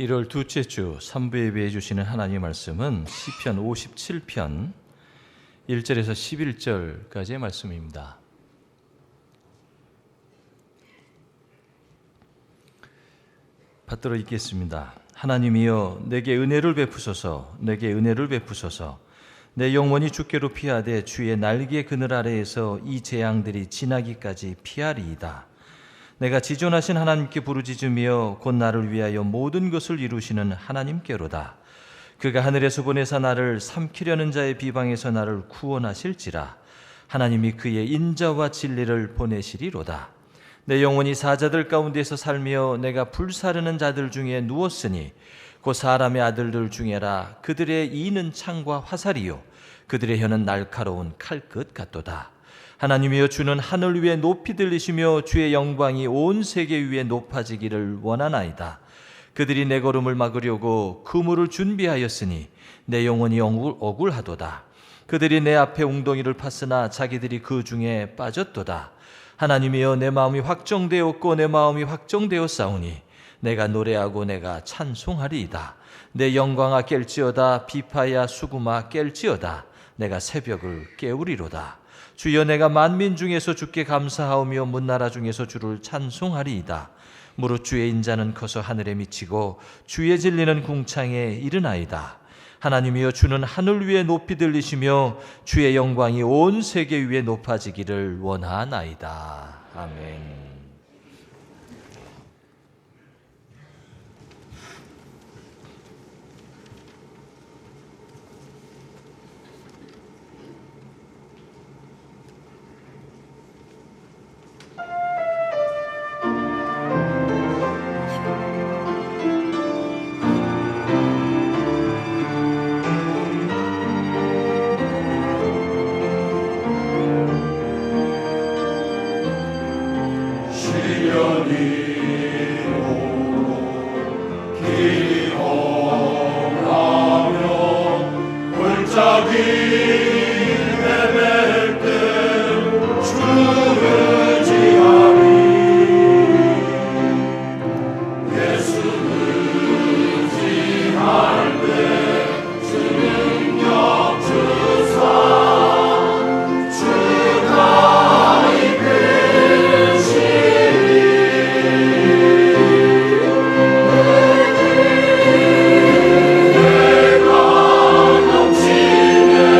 1월 둘째 주 3부 예배해 주시는 하나님의 말씀은 시편 57편 1절에서 11절까지의 말씀입니다. 받들어 읽겠습니다. 하나님이여 내게 은혜를 베푸소서, 내게 은혜를 베푸소서. 내 영혼이 주께로 피하되 주의 날개 그늘 아래에서 이 재앙들이 지나기까지 피하리이다. 내가 지존하신 하나님께 부르짖으며 곧 나를 위하여 모든 것을 이루시는 하나님께로다. 그가 하늘에서 보내사 나를 삼키려는 자의 비방에서 나를 구원하실지라. 하나님이 그의 인자와 진리를 보내시리로다. 내 영혼이 사자들 가운데서 살며 내가 불사르는 자들 중에 누웠으니 곧 사람의 아들들 중에라. 그들의 이는 창과 화살이요 그들의 혀는 날카로운 칼끝 같도다. 하나님이여 주는 하늘 위에 높이 들리시며 주의 영광이 온 세계 위에 높아지기를 원하나이다. 그들이 내 걸음을 막으려고 그물을 준비하였으니 내 영혼이 억울하도다. 그들이 내 앞에 웅덩이를 팠으나 자기들이 그 중에 빠졌도다. 하나님이여 내 마음이 확정되었고 내 마음이 확정되었사오니 내가 노래하고 내가 찬송하리이다. 내 영광아 깰지어다. 비파야 수구마 깰지어다. 내가 새벽을 깨우리로다. 주여 내가 만민 중에서 주께 감사하오며 문나라 중에서 주를 찬송하리이다. 무릇 주의 인자는 커서 하늘에 미치고 주의 진리는 궁창에 이르나이다. 하나님이여 주는 하늘 위에 높이 들리시며 주의 영광이 온 세계 위에 높아지기를 원하나이다. 아멘. 내가 넘치네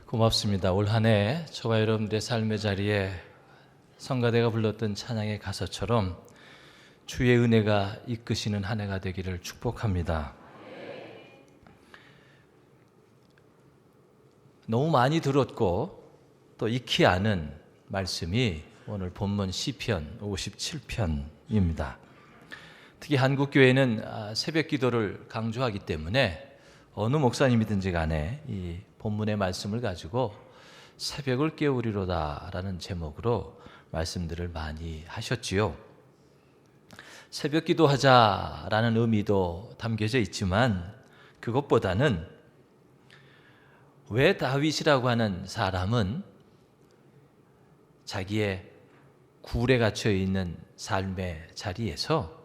고맙습니다. 올 한 해 저와 여러분들의 삶의 자리에 성가대가 불렀던 찬양의 가사처럼 주의 은혜가 이끄시는 한 해가 되기를 축복합니다. 너무 많이 들었고 또 익히 아는 말씀이 오늘 본문 시편 57편입니다. 특히 한국교회는 새벽 기도를 강조하기 때문에 어느 목사님이든지 간에 이 본문의 말씀을 가지고 새벽을 깨우리로다 라는 제목으로 말씀들을 많이 하셨지요. 새벽 기도하자라는 의미도 담겨져 있지만 그것보다는 왜 다윗이라고 하는 사람은 자기의 굴에 갇혀 있는 삶의 자리에서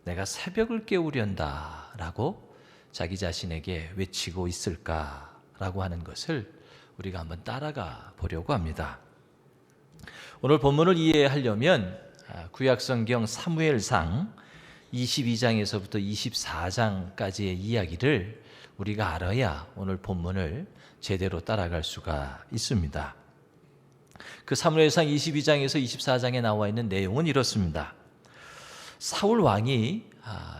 내가 새벽을 깨우련다 라고 자기 자신에게 외치고 있을까라고 하는 것을 우리가 한번 따라가 보려고 합니다. 오늘 본문을 이해하려면 구약성경 사무엘상 22장에서부터 24장까지의 이야기를 우리가 알아야 오늘 본문을 제대로 따라갈 수가 있습니다. 그 사무엘상 22장에서 24장에 나와 있는 내용은 이렇습니다. 사울 왕이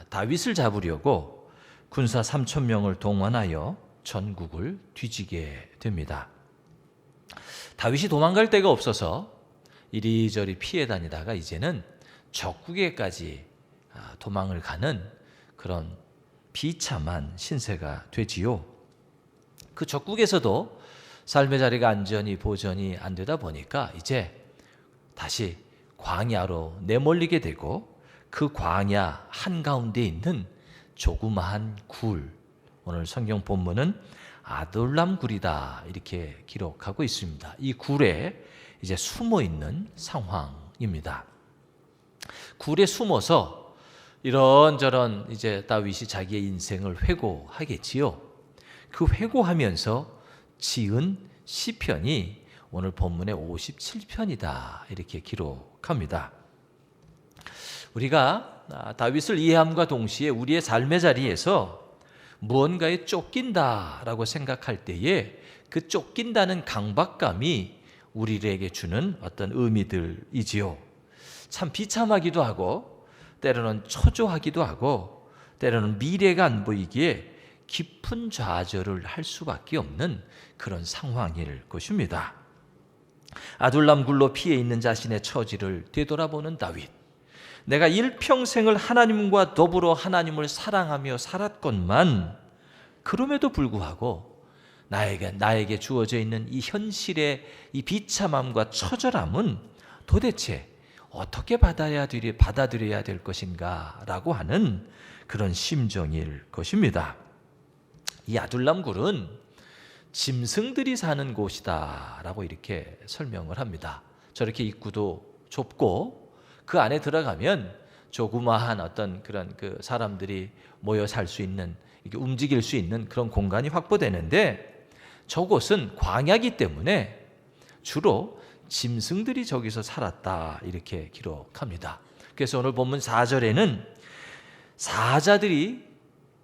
다윗을 잡으려고 군사 3,000명을 동원하여 전국을 뒤지게 됩니다. 다윗이 도망갈 데가 없어서 이리저리 피해 다니다가 이제는 적국에까지 도망을 가는 그런 비참한 신세가 되지요. 그 적국에서도 삶의 자리가 안전히 보전이 안 되다 보니까 이제 다시 광야로 내몰리게 되고 그 광야 한가운데 있는 조그마한 굴, 오늘 성경 본문은 아둘람 굴이다 이렇게 기록하고 있습니다. 이 굴에 이제 숨어 있는 상황입니다. 굴에 숨어서 이런저런 이제 다윗이 자기의 인생을 회고하겠지요. 그 회고하면서 지은 시편이 오늘 본문의 57편이다 이렇게 기록합니다. 우리가 다윗을 이해함과 동시에 우리의 삶의 자리에서 무언가에 쫓긴다라고 생각할 때에 그 쫓긴다는 강박감이 우리에게 주는 어떤 의미들이지요. 참 비참하기도 하고 때로는 초조하기도 하고 때로는 미래가 안 보이기에 깊은 좌절을 할 수밖에 없는 그런 상황일 것입니다. 아둘람 굴로 피해 있는 자신의 처지를 되돌아보는 다윗. 내가 일평생을 하나님과 더불어 하나님을 사랑하며 살았건만 그럼에도 불구하고 나에게 주어져 있는 이 현실의 이 비참함과 처절함은 도대체 어떻게 받아들여야 될 것인가 라고 하는 그런 심정일 것입니다. 이 아둘람 굴은 짐승들이 사는 곳이다 라고 이렇게 설명을 합니다. 저렇게 입구도 좁고 그 안에 들어가면 조그마한 어떤 그런 그 사람들이 모여 살 수 있는, 이렇게 움직일 수 있는 그런 공간이 확보되는데 저곳은 광야기 때문에 주로 짐승들이 저기서 살았다 이렇게 기록합니다. 그래서 오늘 본문 4절에는 사자들이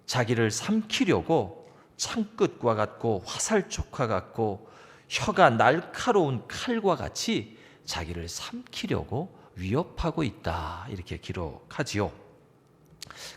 자기를 삼키려고 창끝과 같고 화살촉과 같고 혀가 날카로운 칼과 같이 자기를 삼키려고 위협하고 있다 이렇게 기록하지요.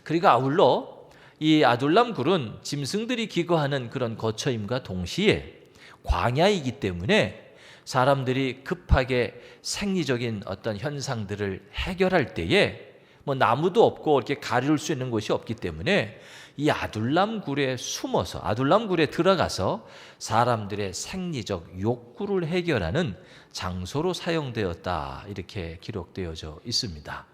그리고 아울러 이 아둘람 굴은 짐승들이 기거하는 그런 거처임과 동시에 광야이기 때문에 사람들이 급하게 생리적인 어떤 현상들을 해결할 때에 뭐 나무도 없고 이렇게 가릴 수 있는 곳이 없기 때문에 이 아둘람 굴에 숨어서 아둘람 굴에 들어가서 사람들의 생리적 욕구를 해결하는 장소로 사용되었다 이렇게 기록되어져 있습니다.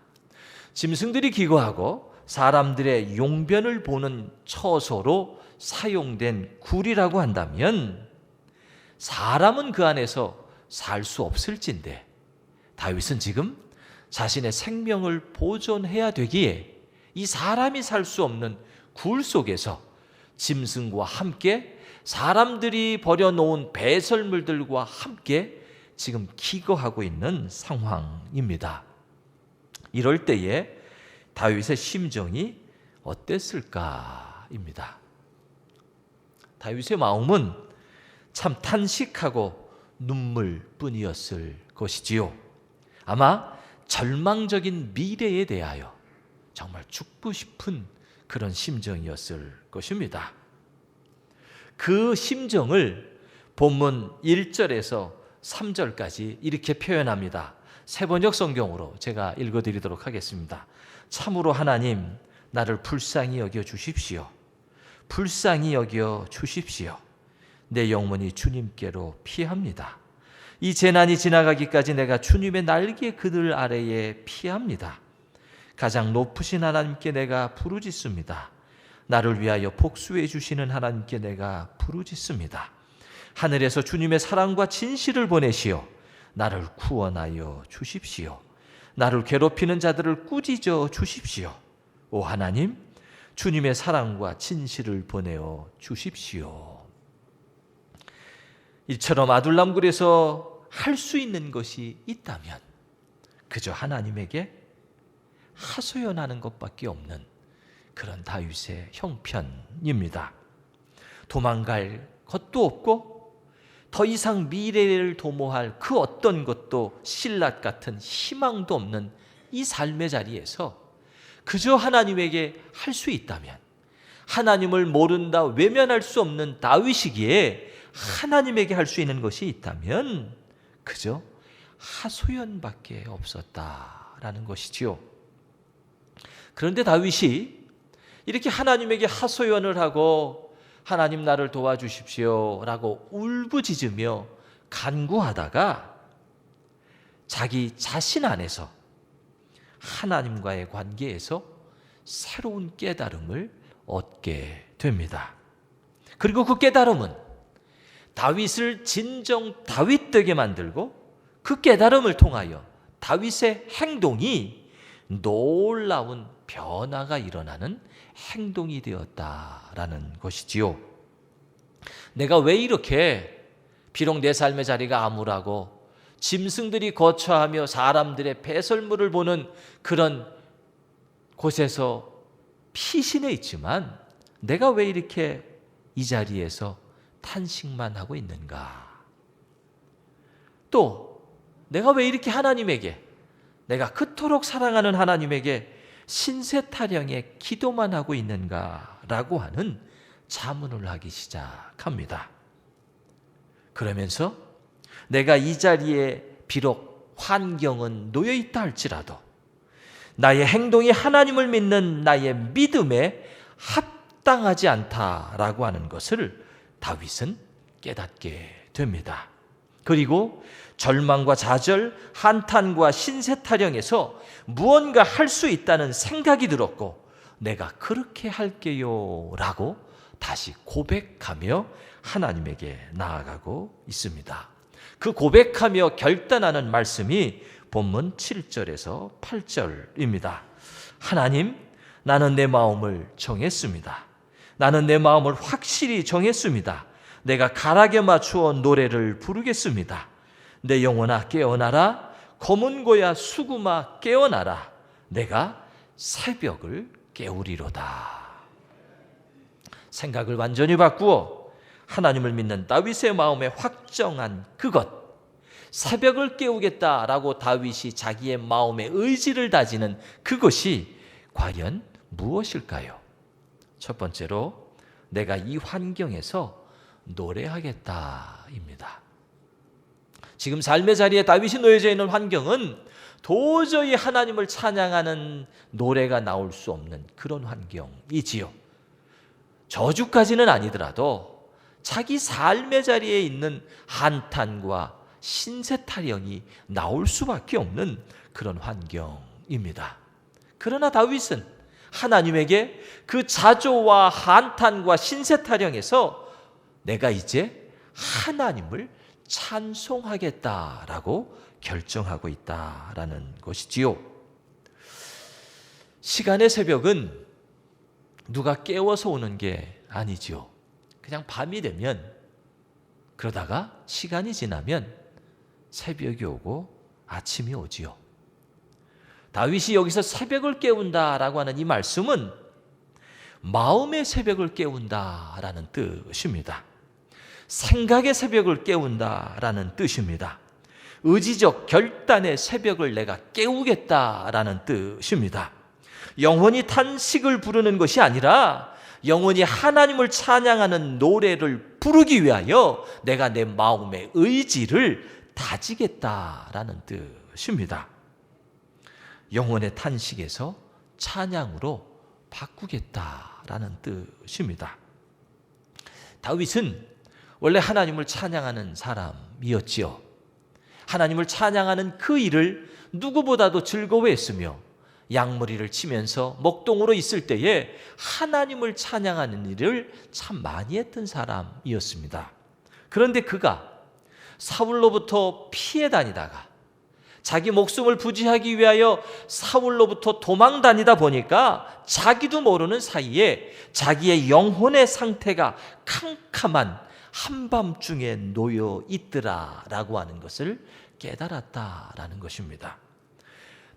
짐승들이 기거하고 사람들의 용변을 보는 처소로 사용된 굴이라고 한다면 사람은 그 안에서 살 수 없을진데 다윗은 지금 자신의 생명을 보존해야 되기에 이 사람이 살 수 없는 굴 속에서 짐승과 함께 사람들이 버려놓은 배설물들과 함께 지금 기거하고 있는 상황입니다. 이럴 때에 다윗의 심정이 어땠을까입니다. 다윗의 마음은 참 탄식하고 눈물뿐이었을 것이지요. 아마 절망적인 미래에 대하여 정말 죽고 싶은 그런 심정이었을 것입니다. 그 심정을 본문 1절에서 3절까지 이렇게 표현합니다. 세번역 성경으로 제가 읽어드리도록 하겠습니다. 참으로 하나님, 나를 불쌍히 여겨 주십시오. 불쌍히 여겨 주십시오. 내 영혼이 주님께로 피합니다. 이 재난이 지나가기까지 내가 주님의 날개 그늘 아래에 피합니다. 가장 높으신 하나님께 내가 부르짖습니다. 나를 위하여 복수해 주시는 하나님께 내가 부르짖습니다. 하늘에서 주님의 사랑과 진실을 보내시어 나를 구원하여 주십시오. 나를 괴롭히는 자들을 꾸짖어 주십시오. 오 하나님, 주님의 사랑과 진실을 보내어 주십시오. 이처럼 아둘람굴에서 할 수 있는 것이 있다면 그저 하나님에게 하소연하는 것밖에 없는 그런 다윗의 형편입니다. 도망갈 것도 없고 더 이상 미래를 도모할 그 어떤 것도 신라 같은 희망도 없는 이 삶의 자리에서 그저 하나님에게 할 수 있다면, 하나님을 모른다 외면할 수 없는 다윗이기에 하나님에게 할 수 있는 것이 있다면 그저 하소연밖에 없었다라는 것이지요. 그런데 다윗이 이렇게 하나님에게 하소연을 하고 하나님 나를 도와주십시오 라고 울부짖으며 간구하다가 자기 자신 안에서 하나님과의 관계에서 새로운 깨달음을 얻게 됩니다. 그리고 그 깨달음은 다윗을 진정 다윗 되게 만들고 그 깨달음을 통하여 다윗의 행동이 놀라운 변화가 일어나는 행동이 되었다라는 것이지요. 내가 왜 이렇게 비록 내 삶의 자리가 암울하고 짐승들이 거처하며 사람들의 배설물을 보는 그런 곳에서 피신해 있지만 내가 왜 이렇게 이 자리에서 탄식만 하고 있는가? 또 내가 왜 이렇게 하나님에게, 내가 그토록 사랑하는 하나님에게 신세타령의 기도만 하고 있는가라고 하는 자문을 하기 시작합니다. 그러면서 내가 이 자리에 비록 환경은 놓여 있다 할지라도 나의 행동이 하나님을 믿는 나의 믿음에 합당하지 않다라고 하는 것을 다윗은 깨닫게 됩니다. 그리고 절망과 좌절, 한탄과 신세타령에서 무언가 할 수 있다는 생각이 들었고 내가 그렇게 할게요 라고 다시 고백하며 하나님에게 나아가고 있습니다. 그 고백하며 결단하는 말씀이 본문 7절에서 8절입니다. 하나님, 나는 내 마음을 정했습니다. 나는 내 마음을 확실히 정했습니다. 내가 가락에 맞추어 노래를 부르겠습니다. 내 영혼아 깨어나라. 검은 고야 수구마 깨어나라. 내가 새벽을 깨우리로다. 생각을 완전히 바꾸어 하나님을 믿는 다윗의 마음에 확정한 그것, 새벽을 깨우겠다라고 다윗이 자기의 마음의 의지를 다지는 그것이 과연 무엇일까요? 첫 번째로 내가 이 환경에서 노래하겠다입니다. 지금 삶의 자리에 다윗이 놓여져 있는 환경은 도저히 하나님을 찬양하는 노래가 나올 수 없는 그런 환경이지요. 저주까지는 아니더라도 자기 삶의 자리에 있는 한탄과 신세타령이 나올 수밖에 없는 그런 환경입니다. 그러나 다윗은 하나님에게 그 자조와 한탄과 신세타령에서 내가 이제 하나님을 찬송하겠다라고 결정하고 있다라는 것이지요. 시간의 새벽은 누가 깨워서 오는 게 아니지요. 그냥 밤이 되면, 그러다가 시간이 지나면 새벽이 오고 아침이 오지요. 다윗이 여기서 새벽을 깨운다라고 하는 이 말씀은 마음의 새벽을 깨운다라는 뜻입니다. 생각의 새벽을 깨운다라는 뜻입니다. 의지적 결단의 새벽을 내가 깨우겠다라는 뜻입니다. 영원히 탄식을 부르는 것이 아니라 영원히 하나님을 찬양하는 노래를 부르기 위하여 내가 내 마음의 의지를 다지겠다라는 뜻입니다. 영혼의 탄식에서 찬양으로 바꾸겠다라는 뜻입니다. 다윗은 원래 하나님을 찬양하는 사람이었지요. 하나님을 찬양하는 그 일을 누구보다도 즐거워했으며 양머리를 치면서 목동으로 있을 때에 하나님을 찬양하는 일을 참 많이 했던 사람이었습니다. 그런데 그가 사울로부터 피해 다니다가 자기 목숨을 부지하기 위하여 사울로부터 도망 다니다 보니까 자기도 모르는 사이에 자기의 영혼의 상태가 캄캄한 한밤중에 놓여 있더라라고 하는 것을 깨달았다라는 것입니다.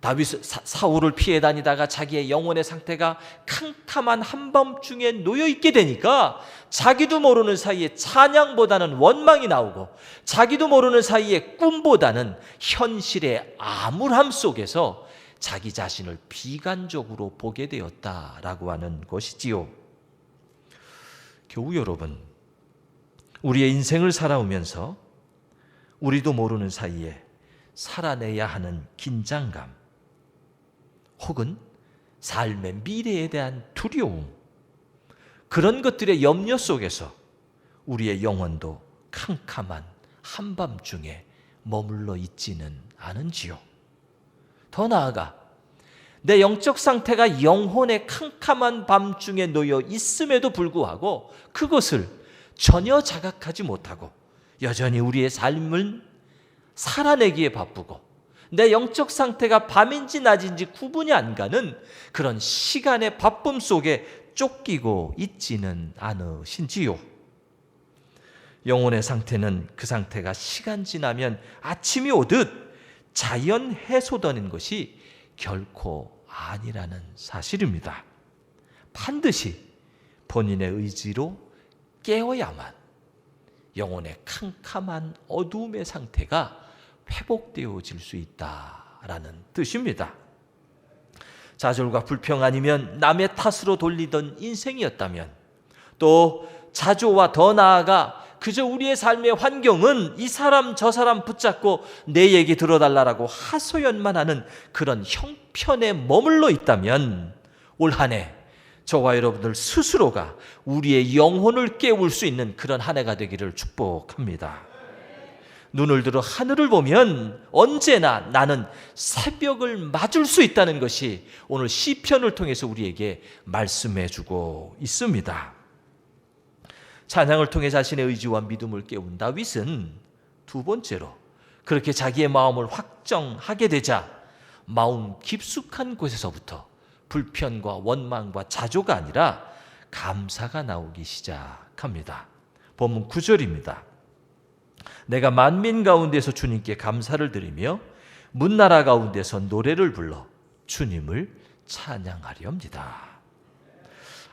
다윗은 사울을 피해 다니다가 자기의 영혼의 상태가 캄캄한 한밤중에 놓여 있게 되니까 자기도 모르는 사이에 찬양보다는 원망이 나오고 자기도 모르는 사이에 꿈보다는 현실의 암울함 속에서 자기 자신을 비관적으로 보게 되었다라고 하는 것이지요. 교우 여러분, 우리의 인생을 살아오면서 우리도 모르는 사이에 살아내야 하는 긴장감 혹은 삶의 미래에 대한 두려움, 그런 것들의 염려 속에서 우리의 영혼도 캄캄한 한밤중에 머물러 있지는 않은지요. 더 나아가 내 영적 상태가 영혼의 캄캄한 밤중에 놓여 있음에도 불구하고 그것을 전혀 자각하지 못하고 여전히 우리의 삶을 살아내기에 바쁘고 내 영적 상태가 밤인지 낮인지 구분이 안 가는 그런 시간의 바쁨 속에 쫓기고 있지는 않으신지요. 영혼의 상태는 그 상태가 시간 지나면 아침이 오듯 자연 해소되는 것이 결코 아니라는 사실입니다. 반드시 본인의 의지로 깨어야만 영혼의 캄캄한 어두움의 상태가 회복되어질 수 있다라는 뜻입니다. 좌절과 불평 아니면 남의 탓으로 돌리던 인생이었다면, 또 자조와 더 나아가 그저 우리의 삶의 환경은 이 사람 저 사람 붙잡고 내 얘기 들어달라고 하소연만 하는 그런 형편에 머물러 있다면 올 한 해 저와 여러분들 스스로가 우리의 영혼을 깨울 수 있는 그런 한 해가 되기를 축복합니다. 눈을 들어 하늘을 보면 언제나 나는 새벽을 맞을 수 있다는 것이 오늘 시편을 통해서 우리에게 말씀해 주고 있습니다. 찬양을 통해 자신의 의지와 믿음을 깨운 다윗은 두 번째로 그렇게 자기의 마음을 확정하게 되자 마음 깊숙한 곳에서부터 불편과 원망과 자조가 아니라 감사가 나오기 시작합니다. 본문 9절입니다. 내가 만민 가운데서 주님께 감사를 드리며 문나라 가운데서 노래를 불러 주님을 찬양하렵니다.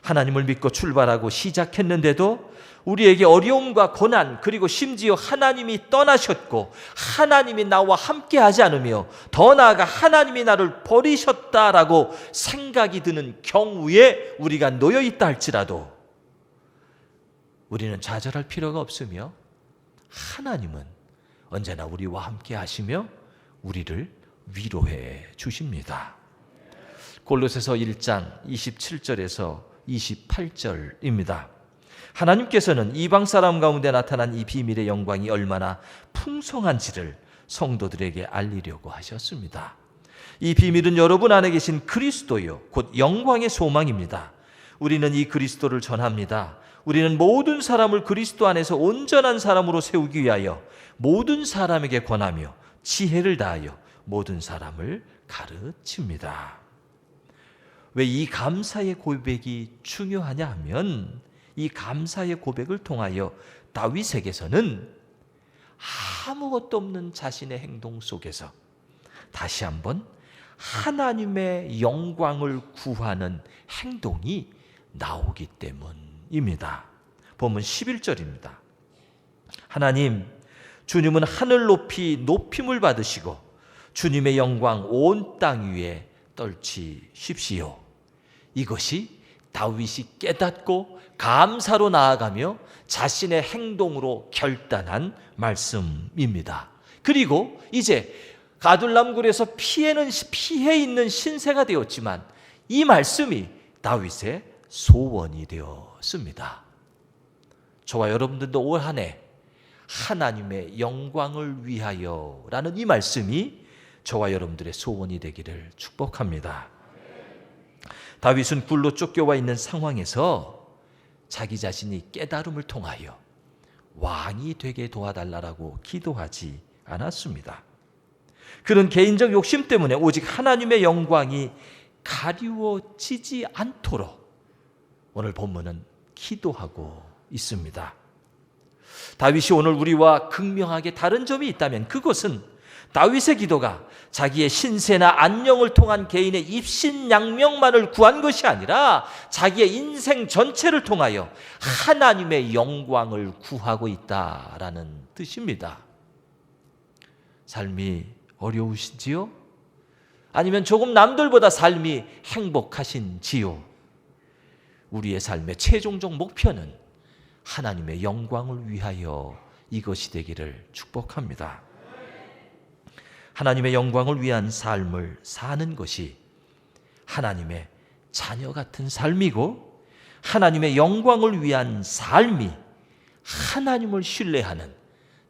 하나님을 믿고 출발하고 시작했는데도 우리에게 어려움과 고난, 그리고 심지어 하나님이 떠나셨고 하나님이 나와 함께 하지 않으며 더 나아가 하나님이 나를 버리셨다라고 생각이 드는 경우에 우리가 놓여 있다 할지라도 우리는 좌절할 필요가 없으며 하나님은 언제나 우리와 함께 하시며 우리를 위로해 주십니다. 골로새서 1장 27절에서 28절입니다. 하나님께서는 이방 사람 가운데 나타난 이 비밀의 영광이 얼마나 풍성한지를 성도들에게 알리려고 하셨습니다. 이 비밀은 여러분 안에 계신 그리스도요 곧 영광의 소망입니다. 우리는 이 그리스도를 전합니다. 우리는 모든 사람을 그리스도 안에서 온전한 사람으로 세우기 위하여 모든 사람에게 권하며 지혜를 다하여 모든 사람을 가르칩니다. 왜 이 감사의 고백이 중요하냐 하면 이 감사의 고백을 통하여 다윗에게서는 아무것도 없는 자신의 행동 속에서 다시 한번 하나님의 영광을 구하는 행동이 나오기 때문입니다. 본문 11절입니다. 하나님, 주님은 하늘 높이 높임을 받으시고 주님의 영광 온 땅 위에 떨치십시오. 이것이 다윗이 깨닫고 감사로 나아가며 자신의 행동으로 결단한 말씀입니다. 그리고 이제 아둘람굴에서 피해 있는 신세가 되었지만 이 말씀이 다윗의 소원이 되었습니다. 저와 여러분들도 올 한 해 하나님의 영광을 위하여 라는 이 말씀이 저와 여러분들의 소원이 되기를 축복합니다. 다윗은 굴로 쫓겨와 있는 상황에서 자기 자신이 깨달음을 통하여 왕이 되게 도와달라고 기도하지 않았습니다. 그는 개인적 욕심 때문에 오직 하나님의 영광이 가리워지지 않도록 오늘 본문은 기도하고 있습니다. 다윗이 오늘 우리와 극명하게 다른 점이 있다면 그것은 다윗의 기도가 자기의 신세나 안녕을 통한 개인의 입신양명만을 구한 것이 아니라 자기의 인생 전체를 통하여 하나님의 영광을 구하고 있다라는 뜻입니다. 삶이 어려우신지요? 아니면 조금 남들보다 삶이 행복하신지요? 우리의 삶의 최종적 목표는 하나님의 영광을 위하여 이것이 되기를 축복합니다. 하나님의 영광을 위한 삶을 사는 것이 하나님의 자녀 같은 삶이고 하나님의 영광을 위한 삶이 하나님을 신뢰하는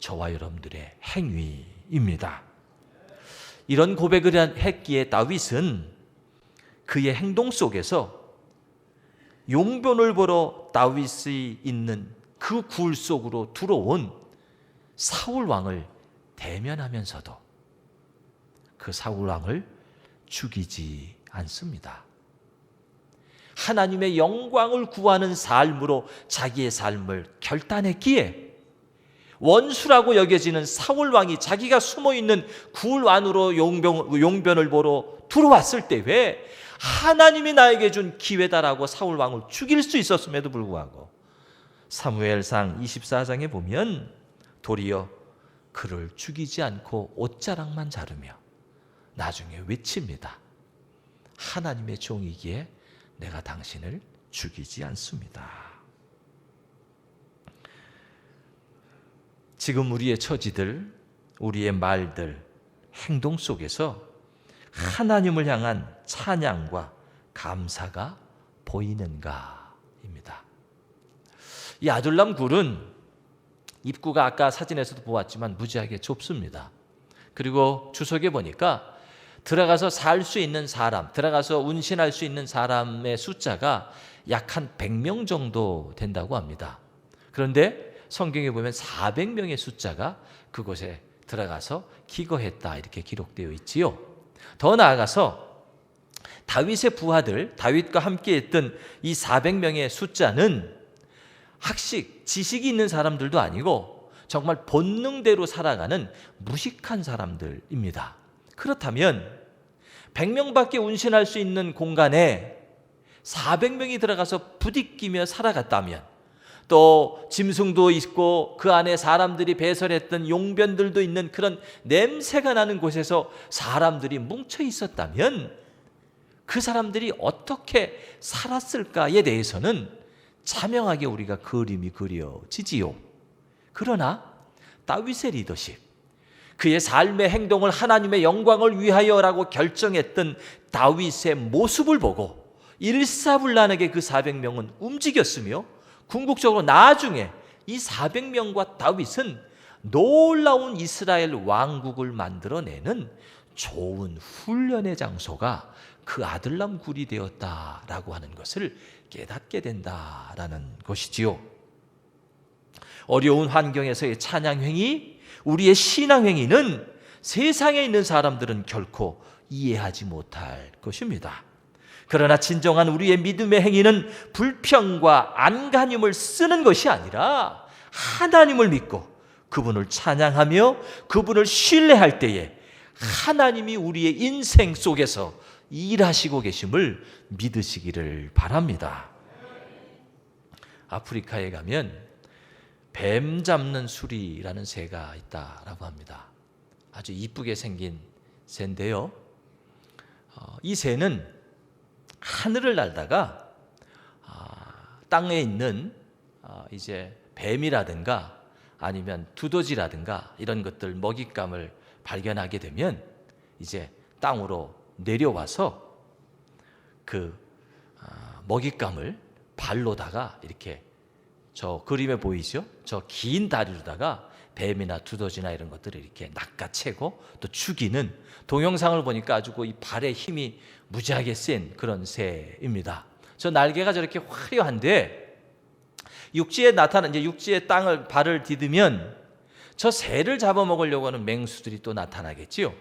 저와 여러분들의 행위입니다. 이런 고백을 했기에 다윗은 그의 행동 속에서 용변을 보러 다윗이 있는 그 굴 속으로 들어온 사울 왕을 대면하면서도 그 사울 왕을 죽이지 않습니다. 하나님의 영광을 구하는 삶으로 자기의 삶을 결단했기에 원수라고 여겨지는 사울 왕이 자기가 숨어있는 굴 안으로 용변을 보러 들어왔을 때 왜 하나님이 나에게 준 기회다라고 사울 왕을 죽일 수 있었음에도 불구하고 사무엘상 24장에 보면 도리어 그를 죽이지 않고 옷자락만 자르며 나중에 외칩니다. 하나님의 종이기에 내가 당신을 죽이지 않습니다. 지금 우리의 처지들, 우리의 말들, 행동 속에서 하나님을 향한 찬양과 감사가 보이는가입니다. 이 아둘람 굴은 입구가 아까 사진에서도 보았지만 무지하게 좁습니다. 그리고 주석에 보니까 들어가서 살 수 있는 사람, 들어가서 운신할 수 있는 사람의 숫자가 약 한 100명 정도 된다고 합니다. 그런데 성경에 보면 400명의 숫자가 그곳에 들어가서 기거했다 이렇게 기록되어 있지요. 더 나아가서 다윗의 부하들, 다윗과 함께 했던 이 400명의 숫자는 학식, 지식이 있는 사람들도 아니고 정말 본능대로 살아가는 무식한 사람들입니다. 그렇다면 100명밖에 운신할 수 있는 공간에 400명이 들어가서 부딪히며 살아갔다면 또 짐승도 있고 그 안에 사람들이 배설했던 용변들도 있는 그런 냄새가 나는 곳에서 사람들이 뭉쳐 있었다면 그 사람들이 어떻게 살았을까에 대해서는 자명하게 우리가 그림이 그려지지요. 그러나 다윗의 리더십, 그의 삶의 행동을 하나님의 영광을 위하여라고 결정했던 다윗의 모습을 보고 일사불란하게 그 400명은 움직였으며 궁극적으로 나중에 이 400명과 다윗은 놀라운 이스라엘 왕국을 만들어내는 좋은 훈련의 장소가 그 아둘람 굴이 되었다라고 하는 것을 깨닫게 된다라는 것이지요. 어려운 환경에서의 찬양행위, 우리의 신앙행위는 세상에 있는 사람들은 결코 이해하지 못할 것입니다. 그러나 진정한 우리의 믿음의 행위는 불평과 안간힘을 쓰는 것이 아니라 하나님을 믿고 그분을 찬양하며 그분을 신뢰할 때에 하나님이 우리의 인생 속에서 일하시고 계심을 믿으시기를 바랍니다. 아프리카에 가면 뱀 잡는 수리라는 새가 있다라고 합니다. 아주 이쁘게 생긴 새인데요. 이 새는 하늘을 날다가 땅에 있는 이제 뱀이라든가 아니면 두더지라든가 이런 것들 먹잇감을 발견하게 되면 이제 땅으로 내려와서 그 먹잇감을 발로다가 이렇게 저 그림에 보이죠? 저 긴 다리로다가 뱀이나 두더지나 이런 것들을 이렇게 낚아채고 또 죽이는 동영상을 보니까 아주 이 발의 힘이 무지하게 센 그런 새입니다. 저 날개가 저렇게 화려한데 육지에 나타난 이제 육지의 땅을 발을 디디면 저 새를 잡아먹으려고 하는 맹수들이 또 나타나겠지요.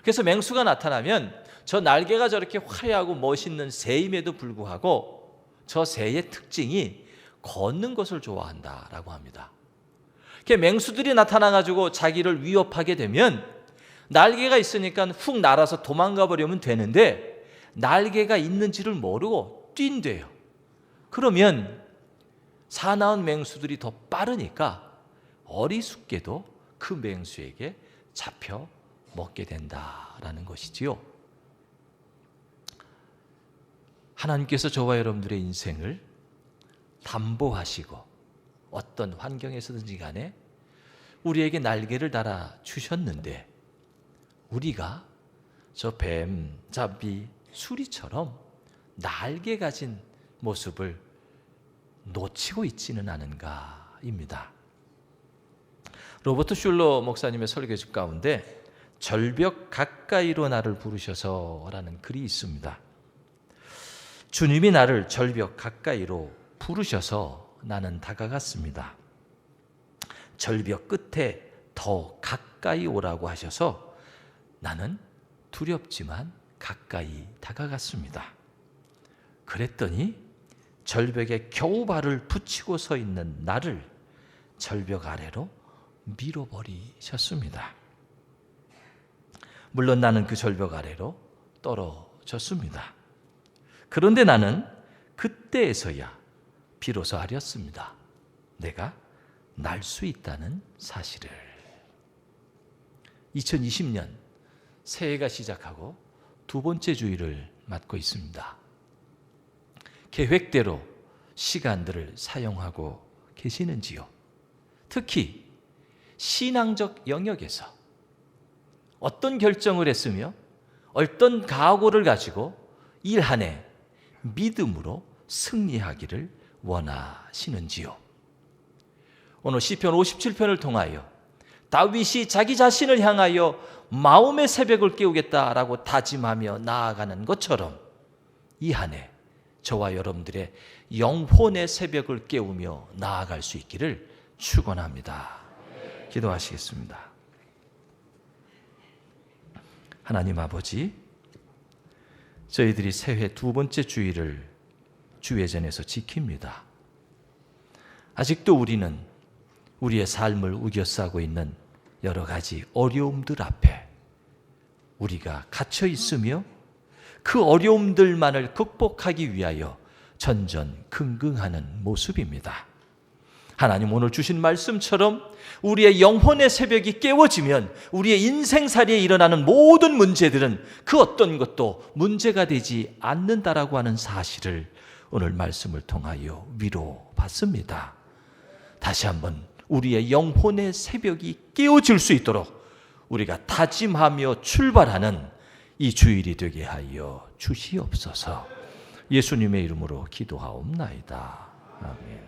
그래서 맹수가 나타나면 저 날개가 저렇게 화려하고 멋있는 새임에도 불구하고 저 새의 특징이 걷는 것을 좋아한다라고 합니다. 맹수들이 나타나가지고 자기를 위협하게 되면 날개가 있으니까 훅 날아서 도망가 버리면 되는데 날개가 있는지를 모르고 뛴대요. 그러면 사나운 맹수들이 더 빠르니까 어리숙게도 그 맹수에게 잡혀 먹게 된다라는 것이지요. 하나님께서 저와 여러분들의 인생을 담보하시고 어떤 환경에서든지 간에 우리에게 날개를 달아 주셨는데 우리가 저 뱀, 잡이, 수리처럼 날개 가진 모습을 놓치고 있지는 않은가입니다. 로버트 슐러 목사님의 설교집 가운데 절벽 가까이로 나를 부르셔서라는 글이 있습니다. 주님이 나를 절벽 가까이로 부르셔서 나는 다가갔습니다. 절벽 끝에 더 가까이 오라고 하셔서 나는 두렵지만 가까이 다가갔습니다. 그랬더니 절벽에 겨우 발을 붙이고 서 있는 나를 절벽 아래로 밀어버리셨습니다. 물론 나는 그 절벽 아래로 떨어졌습니다. 그런데 나는 그때에서야 비로소 알았습니다. 내가 날 수 있다는 사실을. 2020년 새해가 시작하고 두 번째 주일을 맞고 있습니다. 계획대로 시간들을 사용하고 계시는지요? 특히 신앙적 영역에서 어떤 결정을 했으며 어떤 각오를 가지고 일 한 해 믿음으로 승리하기를 원하시는지요? 오늘 시편 57편을 통하여 다윗이 자기 자신을 향하여 마음의 새벽을 깨우겠다라고 다짐하며 나아가는 것처럼 이 한 해 저와 여러분들의 영혼의 새벽을 깨우며 나아갈 수 있기를 축원합니다. 기도하시겠습니다. 하나님 아버지, 저희들이 새해 두 번째 주일을 주회전에서 지킵니다. 아직도 우리는 우리의 삶을 우겨싸고 있는 여러 가지 어려움들 앞에 우리가 갇혀 있으며 그 어려움들만을 극복하기 위하여 전전긍긍하는 모습입니다. 하나님, 오늘 주신 말씀처럼 우리의 영혼의 새벽이 깨워지면 우리의 인생살이에 일어나는 모든 문제들은 그 어떤 것도 문제가 되지 않는다라고 하는 사실을 오늘 말씀을 통하여 위로받습니다. 다시 한번 우리의 영혼의 새벽이 깨워질 수 있도록 우리가 다짐하며 출발하는 이 주일이 되게 하여 주시옵소서. 예수님의 이름으로 기도하옵나이다. 아멘.